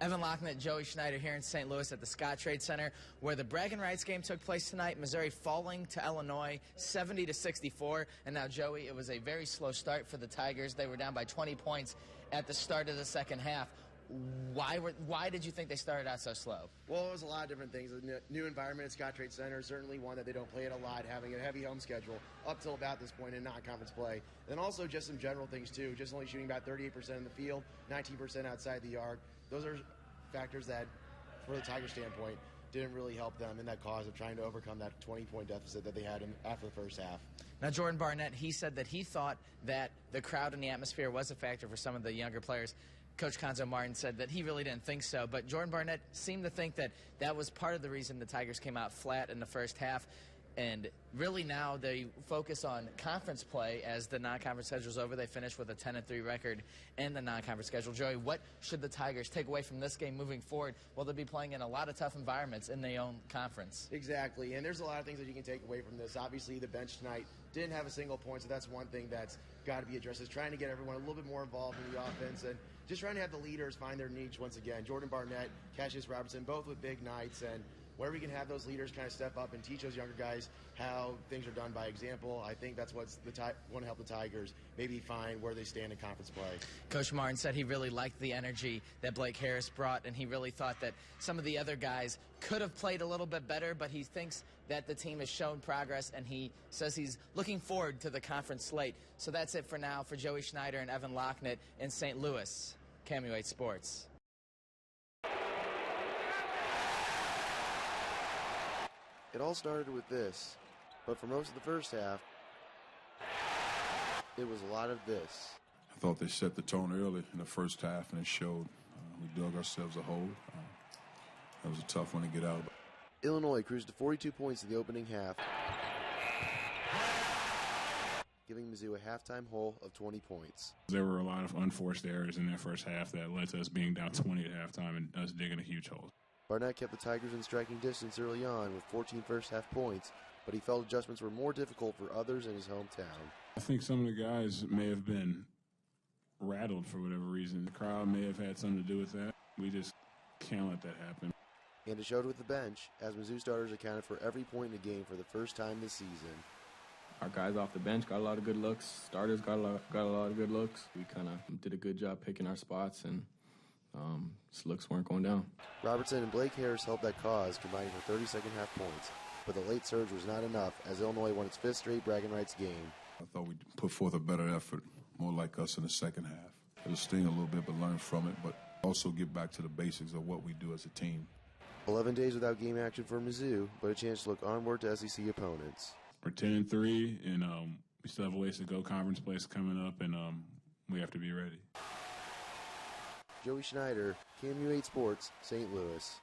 Evan Lachnit, Joey Schneider here in St. Louis at the Scott Trade Center, where the Braggin game took place tonight. Missouri falling to Illinois 70-64. And now, Joey, it was a very slow start for the Tigers. They were down by 20 points at the start of the second half. Why did you think they started out so slow? Well, it was a lot of different things. A new environment at Scott Trade Center, certainly one that they don't play at a lot, having a heavy home schedule up till about this point in non-conference play. And also just some general things, too. Just only shooting about 38% in the field, 19% outside the yard. Those are factors that, for the Tigers' standpoint, didn't really help them in that cause of trying to overcome that 20-point deficit that they had after the first half. Now, Jordan Barnett, he said that he thought that the crowd and the atmosphere was a factor for some of the younger players. Coach Conzo Martin said that he really didn't think so, but Jordan Barnett seemed to think that that was part of the reason the Tigers came out flat in the first half. And really now they focus on conference play as the non-conference schedule is over. They finished with a 10-3 record in the non-conference schedule. Joey, what should the Tigers take away from this game moving forward? Well, they'll be playing in a lot of tough environments in their own conference. Exactly, and there's a lot of things that you can take away from this. Obviously, the bench tonight didn't have a single point, so that's one thing that's got to be addressed, is trying to get everyone a little bit more involved in the offense and just trying to have the leaders find their niche once again. Jordan Barnett, Cassius Robertson, both with big nights, and where we can have those leaders kind of step up and teach those younger guys how things are done by example. I think that's what's going to help the Tigers maybe find where they stand in conference play. Coach Martin said he really liked the energy that Blake Harris brought, and he really thought that some of the other guys could have played a little bit better, but he thinks that the team has shown progress, and he says he's looking forward to the conference slate. So that's it for now for Joey Schneider and Evan Lachnit in St. Louis. KOMU 8 Sports. It all started with this, but for most of the first half, it was a lot of this. I thought they set the tone early in the first half, and it showed. We dug ourselves a hole. That was a tough one to get out. Illinois cruised to 42 points in the opening half, giving Mizzou a halftime hole of 20 points. There were a lot of unforced errors in that first half that led to us being down 20 at halftime and us digging a huge hole. Barnett kept the Tigers in striking distance early on with 14 first-half points, but he felt adjustments were more difficult for others in his hometown. I think some of the guys may have been rattled for whatever reason. The crowd may have had something to do with that. We just can't let that happen. And it showed with the bench, as Mizzou starters accounted for every point in the game for the first time this season. Our guys off the bench got a lot of good looks. Starters got a lot of good looks. We kind of did a good job picking our spots, and looks weren't going down. Robertson and Blake Harris helped that cause, combining for 30 second-half points. But the late surge was not enough, as Illinois won its 5th straight Braggin game. I thought we put forth a better effort, more like us in the second half. It'll sting a little bit, but learn from it, but also get back to the basics of what we do as a team. 11 days without game action for Mizzou, but a chance to look onward to SEC opponents. We're 10-3, and we still have a ways to go. Conference play is coming up, and we have to be ready. Joey Schneider, KOMU 8 Sports, St. Louis.